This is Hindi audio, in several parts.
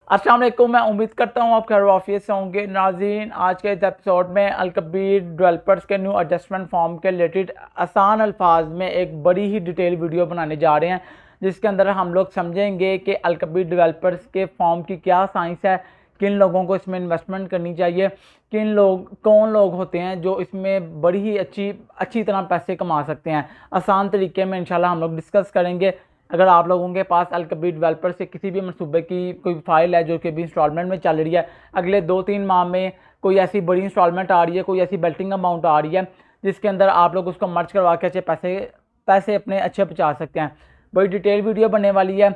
अस्सलाम वालेकुम। मैं उम्मीद करता हूँ आप खैर वाफियत से होंगे। नाज़रीन, आज के इस एपिसोड में अलकबीर डेवलपर्स के न्यू एडजस्टमेंट फॉर्म के रिलेटेड आसान अल्फाज में एक बड़ी ही डिटेल वीडियो बनाने जा रहे हैं, जिसके अंदर हम लोग समझेंगे कि अलकबीर डेवलपर्स के फॉर्म की क्या साइंस है, किन लोगों को इसमें इन्वेस्टमेंट करनी चाहिए, कौन लोग होते हैं जो इसमें बड़ी ही अच्छी तरह पैसे कमा सकते हैं। आसान तरीके में इंशाल्लाह हम लोग डिस्कस करेंगे। अगर आप लोगों के पास अलकबीर डेवलपर से किसी भी मनसूबे की कोई फाइल है जो कि अभी इंस्टॉलमेंट में चल रही है, अगले 2-3 माह में कोई ऐसी बड़ी इंस्टॉलमेंट आ रही है, कोई ऐसी बेल्टिंग अमाउंट आ रही है जिसके अंदर आप लोग उसको मर्ज करवा के अच्छे पैसे अपने अच्छे बचा सकते हैं। बड़ी डिटेल वीडियो बनने वाली है।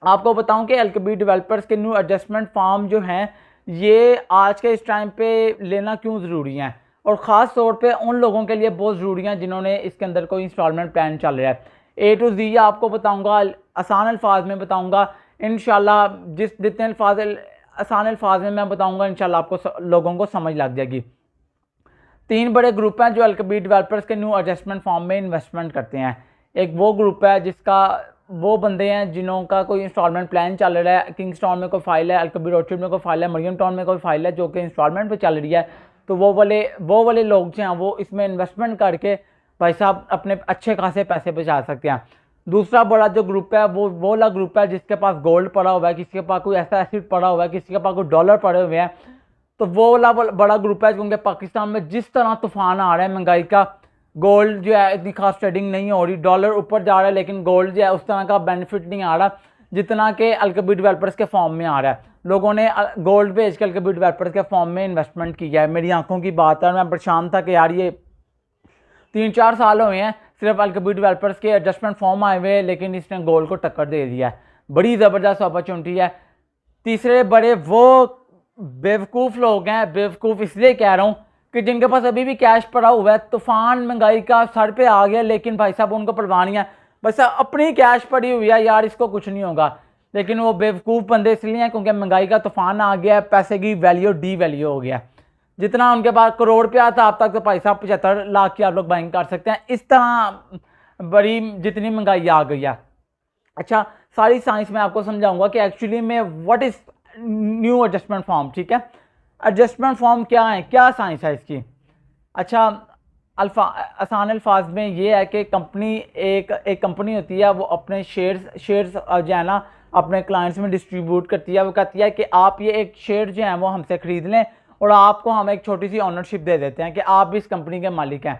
आपको बताऊं कि अलकबीर डेवलपर्स के न्यू एडजस्टमेंट फॉर्म जो हैं ये आज के इस टाइम पे लेना क्यों ज़रूरी हैं, और ख़ास तौर पे उन लोगों के लिए बहुत ज़रूरी हैं जिन्होंने इसके अंदर कोई इंस्टॉलमेंट प्लान चल रहा है। A to Z आपको बताऊंगा, आसान अल्फाज में बताऊंगा इंशाल्लाह। जितने आसान अल्फाज में मैं बताऊंगा इंशाल्लाह आपको लोगों को समझ लग जाएगी। 3 बड़े ग्रुप हैं जो अलकबीर डेवलपर्स के न्यू एडजस्टमेंट फॉर्म में इन्वेस्टमेंट करते हैं। एक वो ग्रुप है जिसका वो बंदे हैं जिन्हों का कोई इंस्टॉलमेंट प्लान चल रहा है। किंग्स टाउन में कोई फाइल है, अलकबीर ऑर्चिड में कोई फाइल है, मरियम टाउन में कोई फाइल है जो कि इंस्टॉलमेंट पे चल रही है। तो वो वाले लोग जो हैं वो इसमें इन्वेस्टमेंट करके भाई साहब अपने अच्छे खासे पैसे बचा सकते हैं। दूसरा बड़ा जो ग्रुप है वो वाला ग्रुप है जिसके पास गोल्ड पड़ा हुआ है, किसी के पास कोई ऐसा एसेट पड़ा हुआ है, किसी के पास कोई डॉलर पड़े हुए हैं। तो वो वाला बड़ा ग्रुप है क्योंकि पाकिस्तान में जिस तरह तूफान आ रहा है महंगाई का, गोल्ड जो है इतनी खास ट्रेडिंग नहीं हो रही, डॉलर ऊपर जा रहा है लेकिन गोल्ड जो है उस तरह का बेनिफिट नहीं आ रहा जितना कि अलकबीर डेवलपर्स के फॉर्म में आ रहा है। लोगों ने गोल्ड भेज के अलकबीर डेवलपर्स के फॉर्म में इन्वेस्टमेंट किया है। मेरी आंखों की बात है, मैं परेशान था कि यार ये 3-4 साल हुए हैं सिर्फ अलकबीर डेवलपर्स के एडजस्टमेंट फॉर्म आए हुए हैं, लेकिन इसने गोल्ड को टक्कर दे दिया है। बड़ी ज़बरदस्त अपॉर्चुनिटी है। तीसरे बड़े वो बेवकूफ़ लोग हैं, बेवकूफ़ इसलिए कह रहा हूँ कि जिनके पास अभी भी कैश पड़ा हुआ है, तूफान महंगाई का सर पे आ गया लेकिन भाई साहब उनको परवाह नहीं है, बस अपनी कैश पड़ी हुई है, यार इसको कुछ नहीं होगा। लेकिन वो बेवकूफ़ बंदे इसलिए हैं क्योंकि महंगाई का तूफान आ गया है, पैसे की वैल्यू डी वैल्यू हो गया। जितना उनके पास करोड़ रुपया था अब तक तो भाई साहब 75 लाख की आप लोग बाइंग कर सकते हैं। इस तरह बड़ी जितनी महंगाई आ गई है। अच्छा, सारी साइंस में आपको समझाऊंगा कि एक्चुअली में what is new adjustment form. ठीक है, एडजस्टमेंट फॉर्म क्या है, क्या साइंस है इसकी। अच्छा, आसान अल्फाज में ये है कि कंपनी एक कंपनी होती है, वो अपने शेयर्स जो है ना अपने क्लाइंट्स में डिस्ट्रीब्यूट करती है। वो कहती है कि आप ये एक शेयर जो है वो हमसे ख़रीद लें और आपको हम एक छोटी सी ऑनरशिप दे देते हैं कि आप भी इस कंपनी के मालिक हैं।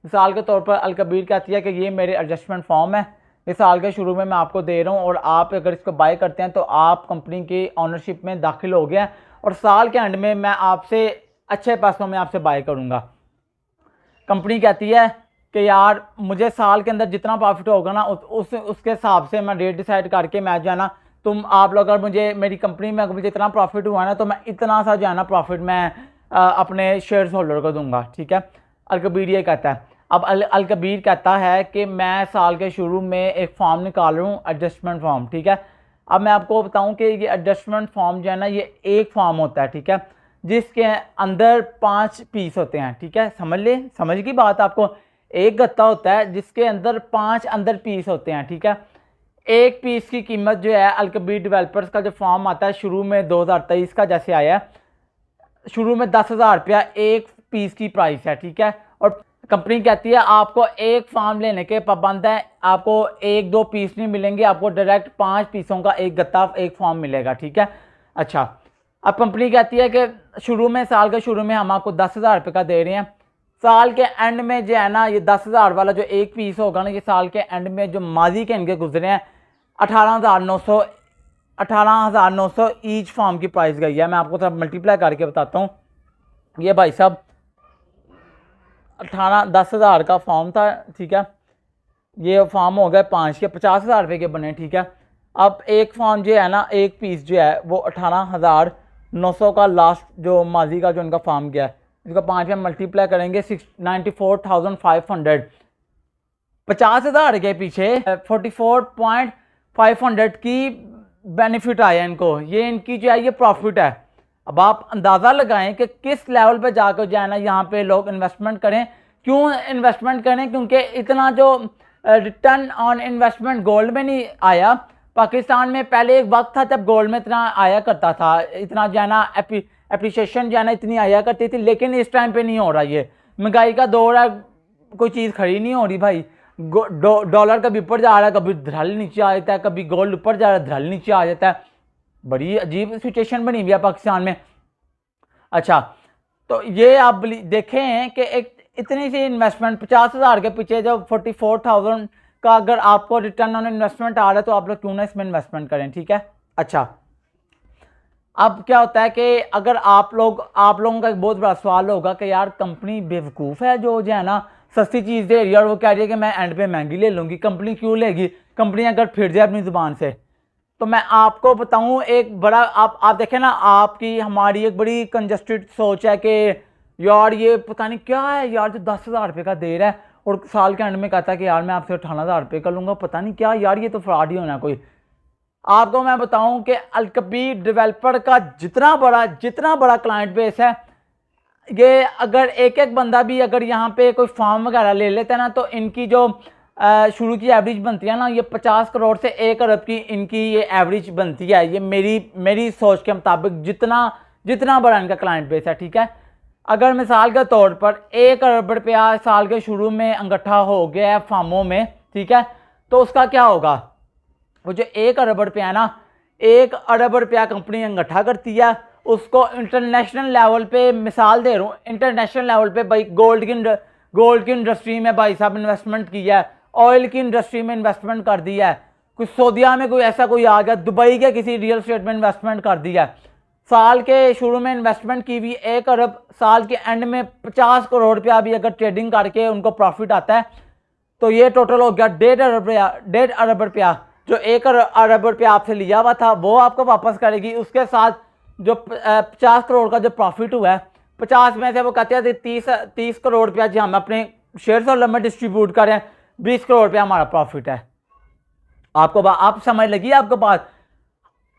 मिसाल के तौर पर अलकबीर कहती है कि ये मेरे एडजस्टमेंट फॉर्म है, इस साल के शुरू में मैं आपको दे रहा हूँ और आप अगर इसको बाय करते हैं तो आप कंपनी की ऑनरशिप में दाखिल हो गए और साल के एंड में मैं आपसे अच्छे पैसों में आपसे बाय करूँगा। कंपनी कहती है कि यार मुझे साल के अंदर जितना प्रॉफिट होगा ना उसके हिसाब से मैं रेट डिसाइड करके मैं जो है ना आप लोग अगर मुझे मेरी कंपनी में अगर मुझे इतना प्रॉफिट हुआ ना तो मैं इतना सा जो है ना प्रॉफिट मैं अपने शेयर्स होल्डर को दूंगा। ठीक है, अलकबीर ये कहता है। अब अलकबीर कहता है कि मैं साल के शुरू में एक फॉर्म निकाल रहा हूँ, एडजस्टमेंट फॉर्म। ठीक है, अब मैं आपको बताऊँ कि ये एडजस्टमेंट फॉर्म जो है ना ये एक फॉर्म होता है। ठीक है, जिसके अंदर 5 पीस होते हैं। ठीक है, समझ की बात आपको। एक गत्ता होता है जिसके अंदर 5 अंदर पीस होते हैं। ठीक है, एक पीस की कीमत जो है अलकबीर डेवलपर्स का जो फॉर्म आता है शुरू में 2023 का जैसे आया है, शुरू में 10,000 रुपया एक पीस की प्राइस है। ठीक है, और कंपनी कहती है आपको एक फॉर्म लेने के पाबंद है, आपको 1-2 पीस नहीं मिलेंगे, आपको डायरेक्ट 5 पीसों का एक गत्ता एक फॉर्म मिलेगा। ठीक है, अच्छा, अब कंपनी कहती है कि साल के शुरू में हम आपको 10,000 रुपये का दे रहे हैं, साल के एंड में जो है ना ये 10,000 वाला जो एक पीस होगा ना, ये साल के एंड में जो माजी के इनके गुजरे हैं 18,900 ईच फॉर्म की प्राइस गई है। मैं आपको थोड़ा मल्टीप्लाई करके बताता हूँ। ये भाई साहब 10,000 का फॉर्म था। ठीक है, ये फॉर्म हो गए 5 के 50,000 रुपये के बने। ठीक है, अब एक फॉर्म जो है ना एक पीस जो है वो 18,900 का लास्ट जो माजी का जो इनका फॉर्म गया है, इसको 5 में मल्टीप्लाई करेंगे 94,500। 50,000 के पीछे 44,500 की बेनिफिट आया इनको, ये इनकी जो है ये प्रॉफिट है। अब आप अंदाज़ा लगाएं कि किस लेवल पे जाकर जो है ना यहाँ पे लोग इन्वेस्टमेंट करें। क्यों इन्वेस्टमेंट करें? क्योंकि इतना जो रिटर्न ऑन इन्वेस्टमेंट गोल्ड में नहीं आया, पाकिस्तान में पहले एक वक्त था जब गोल्ड में इतना आया करता था, इतना जो है ना एप्रिसिएशन जो है ना इतनी आया करती थी, लेकिन इस टाइम पे नहीं हो रहा। ये महंगाई का दौर है, कोई चीज़ खरीद नहीं हो रही भाई। डॉलर कभी ऊपर जा रहा है, कभी धड़ल नीचे आ जाता है, कभी गोल्ड ऊपर जा रहा है धड़ल नीचे आ जाता है। बड़ी अजीब सिचुएशन बनी हुई है पाकिस्तान में। अच्छा, तो ये आप देखें कि एक इतनी सी इन्वेस्टमेंट 50,000 के पीछे जब 44,000 का अगर आपको रिटर्न ऑन इन्वेस्टमेंट आ रहा है तो आप लोग क्यों ना इसमें इन्वेस्टमेंट करें, ठीक है। अच्छा, अब क्या होता है कि अगर आप लोगों का एक बहुत बड़ा सवाल होगा कि यार कंपनी बेवकूफ़ है जो है ना सस्ती चीज़ दे रही है और वो कह रही है कि मैं एंड पे महंगी ले लूँगी। कंपनी क्यों लेगी, कंपनी अगर फिर जाए अपनी ज़ुबान से। तो मैं आपको बताऊं एक बड़ा आप देखें ना, आपकी हमारी एक बड़ी कंजस्टेड सोच है कि यार ये पता नहीं क्या है यार, जो 10,000 रुपये का दे रहा है और साल के एंड में कहता है कि यार मैं आपसे 18,000 रुपये का लूँगा, पता नहीं क्या यार, ये तो फ्रॉड ही होना कोई। आपको मैं बताऊं कि अलकबीर डेवलपर का जितना बड़ा क्लाइंट बेस है, ये अगर एक एक बंदा भी अगर यहाँ पे कोई फॉर्म वगैरह ले लेता है ना, तो इनकी जो शुरू की एवरेज बनती है ना, ये 50 करोड़ से 1 अरब की इनकी ये एवरेज बनती है। ये मेरी सोच के मुताबिक जितना बड़ा इनका क्लाइंट बेस है, ठीक है। अगर मिसाल के तौर पर 1 अरब रुपया साल के शुरू में अंगठा हो गया है फार्मों में, ठीक है, तो उसका क्या होगा, वो जो 1 अरब रुपया है ना, 1 अरब रुपया कंपनी अंगठा करती है, उसको इंटरनेशनल लेवल पे मिसाल दे रहा हूँ, इंटरनेशनल लेवल पे भाई गोल्ड की इंडस्ट्री में भाई साहब इन्वेस्टमेंट किया है, ऑयल की इंडस्ट्री में इन्वेस्टमेंट कर दिया है, कुछ सऊदीया में कोई ऐसा कोई आ गया, दुबई के किसी रियल एस्टेट में इन्वेस्टमेंट कर दिया है, साल के शुरू में इन्वेस्टमेंट की हुई 1 अरब, साल के एंड में 50 करोड़ रुपया भी अगर ट्रेडिंग करके उनको प्रॉफिट आता है, तो ये टोटल हो गया 1.5 अरब रुपया। जो 1 अरब रुपया आपसे लिया हुआ था वो आपको वापस करेगी, उसके साथ जो 50 करोड़ का जो प्रॉफिट हुआ है, 50 में से वो कहते हैं 30 करोड़ रुपया जी हम अपने शेयर होल्डर में डिस्ट्रीब्यूट करें, 20 करोड़ रुपया हमारा प्रॉफिट है। आपको आप समझ लगी आपको बात।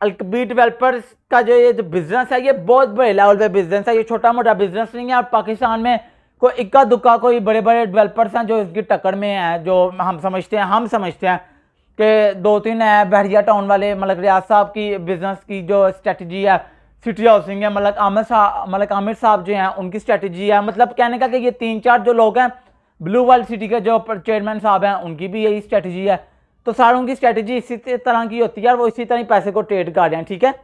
अलकबीर डेवलपर्स का ये जो बिजनेस है, ये बहुत बड़े लेवल पे बिजनेस है, ये छोटा मोटा बिजनेस नहीं है। और पाकिस्तान में कोई इक्का दुक्का कोई बड़े बड़े डेवलपर्स हैं जो इसकी टक्कर में हैं, जो हम समझते हैं कि 2-3 है बहरिया टाउन वाले मलक रियाज साहब की बिजनेस की जो स्ट्रेटजी है, सिटी हाउसिंग है, मलक आमिर साहब जो हैं उनकी स्ट्रेटजी है। मतलब कहने का कि ये 3-4 जो लोग हैं ब्लू वर्ल्ड सिटी के जो चेयरमैन साहब हैं, उनकी भी यही स्ट्रेटजी है। तो सारों की स्ट्रेटजी इसी तरह की होती है और वो इसी तरह पैसे को ट्रेड कर रहे हैं, ठीक है।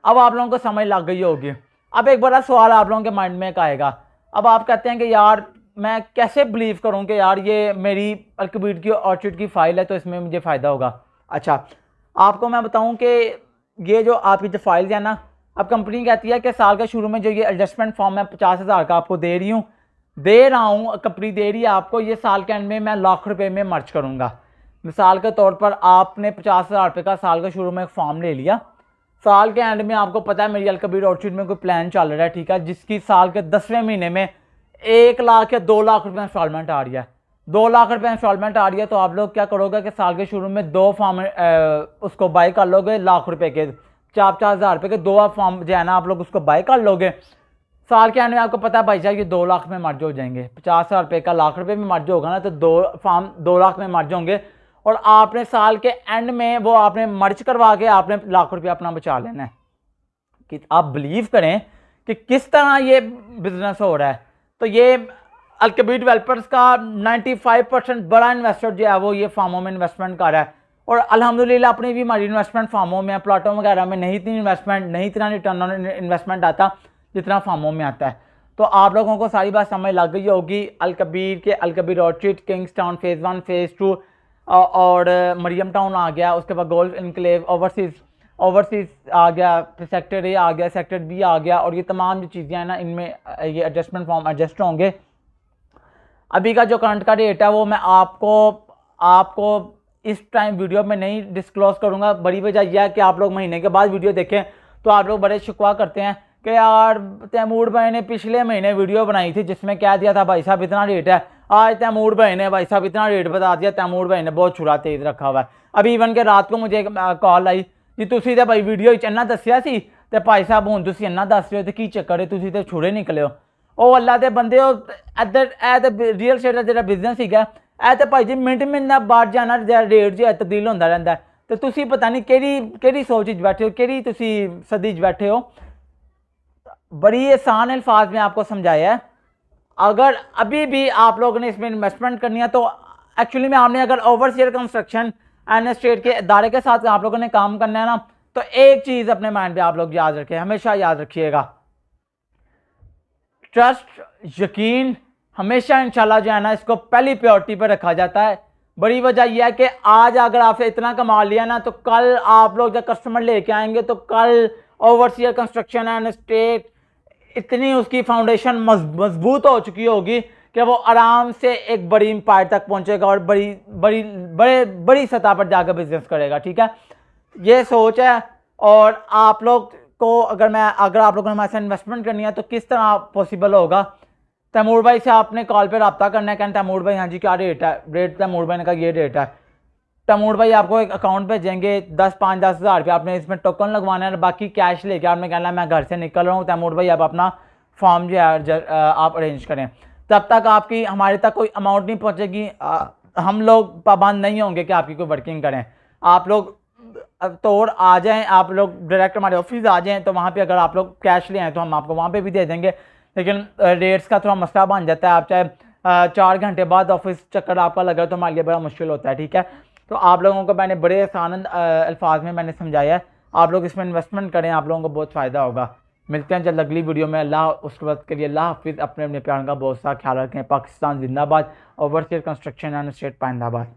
अब आप लोगों को समझ लग गई होगी। अब एक बड़ा सवाल आप लोगों के माइंड में आएगा, अब आप कहते हैं कि यार मैं कैसे बिलीव करूं कि यार ये मेरी अलकबीर की ऑर्चिड की फाइल है तो इसमें मुझे फ़ायदा होगा। अच्छा, आपको मैं बताऊं कि ये जो आपकी जो फाइल है ना, अब कंपनी कहती है कि साल के शुरू में जो ये एडजस्टमेंट फॉर्म है 50,000 का आपको दे रहा हूँ, कंपनी दे रही है आपको, ये साल के एंड में मैं लाख रुपए में मर्ज करूँगा। मिसाल के तौर पर आपने 50,000 रुपये का साल के शुरू में एक फॉर्म ले लिया, साल के एंड में आपको पता है मेरी अलकबीर ऑर्चिड में कोई प्लान चल रहा है, ठीक है, जिसकी साल के 10वें महीने में 1 लाख या 2 लाख रुपये इंस्टॉलमेंट आ रही है, 2 लाख रुपये इंस्टॉलमेंट आ रही है, तो आप लोग क्या करोगे कि साल के शुरू में 2 फॉर्म उसको बाई कर लोगे, लाख रुपए के 50,000 रुपये के 2 फॉर्म जो है ना आप लोग उसको बाई कर लोगे। साल के एंड में आपको पता है भाई साहब ये 2 लाख में मर्ज हो जाएंगे, 50,000 रुपये का लाख रुपये में मर्ज होगा ना, तो 2 फॉर्म 2 लाख में मर्ज होंगे और आपने साल के एंड में वो आपने मर्ज करवा के आपने लाख रुपया अपना बचा लेना है। कि आप बिलीव करें कि किस तरह ये बिजनेस हो रहा है। तो ये अलकबीर डेवलपर्स का 95% बड़ा इन्वेस्टर जो है वो ये फार्मों में इन्वेस्टमेंट कर रहा है और अल्हम्दुलिल्लाह अपनी भी हमारी इन्वेस्टमेंट फार्मों में, प्लाटों वगैरह में नहीं इतनी इन्वेस्टमेंट, नहीं इतना रिटर्न ऑन इन्वेस्टमेंट आता जितना फार्मों में आता है। तो आप लोगों को सारी बात समझ लग गई होगी। Al Kabir orchid, Kingstown phase 1 phase 2 और मरियम टाउन आ गया, उसके बाद गोल्फ इनक्लेव ओवरसीज आ गया, फिर सेक्टर ए आ गया, सेक्टर बी आ गया, और ये तमाम जो चीज़ें हैं ना इनमें ये एडजस्टमेंट फॉर्म एडजस्ट होंगे। अभी का जो करंट का रेट है वो मैं आपको इस टाइम वीडियो में नहीं डिस्क्लोज करूँगा। बड़ी वजह यह है कि आप लोग महीने के बाद वीडियो देखें तो आप लोग बड़े शिकवा करते हैं कि यार तैमूर भाई ने पिछले महीने वीडियो बनाई थी जिसमें कह दिया था भाई साहब इतना रेट है, आज तैमूर भाई ने भाई साहब इतना रेट बता दिया, तैमूर भाई ने बहुत छुरा तेज रखा हुआ है। अभी इवन के रात को मुझे कॉल आई कि तुसी तो भाई वीडियो इन्ना दसिया सी ते भाई साहब हुण तुसी इन्ना दस रहे हो तो की चक्कर है, तुसी तो छुरे निकले हो। ਉਹ ਅੱਲਾ ਦੇ ਬੰਦੇ ਹੋ ਇੱਧਰ ਇਹ ਤੇ ਰੀਅਲ ਸਟੇਟ ਦਾ ਜਿਹੜਾ ਬਿਜ਼ਨਸ ਸੀਗਾ ਇਹ ਤੇ ਭਾਈ ਜੀ ਮਿੰਟ ਬਾਅਦ ਜਾਣਾ ਰੇਟ ਜਿਹਾ ਤਬਦੀਲ ਹੁੰਦਾ ਰਹਿੰਦਾ तो तुसी पता नहीं केड़ी सोच च बैठे हो, केड़ी तुसी सदी च बैठे हो। बड़ी आसान अल्फाज में आपको समझाया है। अगर अभी भी आप लोगों ने इसमें इन्वेस्टमेंट करनी है तो एक्चुअली में आपने अगर ओवरसीयर कंस्ट्रक्शन एंड स्टेट के इदारे के साथ आप लोगों ने काम करना है ना, तो एक चीज़ अपने माइंड पे आप लोग याद रखें, हमेशा याद रखिएगा, ट्रस्ट, यकीन हमेशा इंशाल्लाह जो है ना इसको पहली प्रायोरिटी पर रखा जाता है। बड़ी वजह यह है कि आज अगर आपसे इतना कमा लिया ना, तो कल आप लोग जब कस्टमर लेके आएंगे तो कल ओवरसीयर कंस्ट्रक्शन एंड स्टेट इतनी उसकी फाउंडेशन मजबूत हो चुकी होगी कि वो आराम से एक बड़ी एम्पायर तक पहुंचेगा और बड़ी सतह पर जाकर बिजनेस करेगा। ठीक है, ये सोच है। और आप लोग को अगर आप लोगों ने हमारे साथ इन्वेस्टमेंट करनी है तो किस तरह पॉसिबल होगा, तैमूर भाई से आपने कॉल पे रब्ता करना है, कहना तैमूर भाई हाँ जी क्या रेट है, रेट तैमूर भाई ने कहा ये रेट है। तैमूर भाई आपको एक अकाउंट भेजेंगे 10-5-10 हज़ार रुपये, आपने इसमें टोकन लगवाना है, बाकी कैश लेके आपने कहना है मैं घर से निकल रहा हूँ, तैमूर भाई आप अपना फॉर्म जो है आप अरेंज करें। तब तक आपकी हमारे तक कोई अमाउंट नहीं पहुँचेगी, हम लोग पाबंद नहीं होंगे कि आपकी कोई वर्किंग करें। आप लोग तोड़ आ जाएं, आप लोग डायरेक्ट हमारे ऑफिस आ जाएं, तो वहाँ पे अगर आप लोग कैश ले आएँ तो हम आपको वहाँ पे भी दे देंगे। लेकिन रेट्स का थोड़ा मसला बन जाता है, आप चाहे 4 घंटे बाद ऑफिस चक्कर आपका लगा तो हमारे लिए बड़ा मुश्किल होता है। ठीक है, तो आप लोगों को मैंने बड़े आसान अल्फाज में मैंने समझाया है, आप लोग इसमें इन्वेस्टमेंट करें, आप लोगों को बहुत फ़ायदा होगा। मिलते हैं जल्द अगली वीडियो में। अल्लाह उस वक्त के लिए अल्लाह हाफिज़। अपने प्यार का बहुत सा ख्याल रखें। पाकिस्तान जिंदाबाद। Overseer construction and state पाइंदाबाद।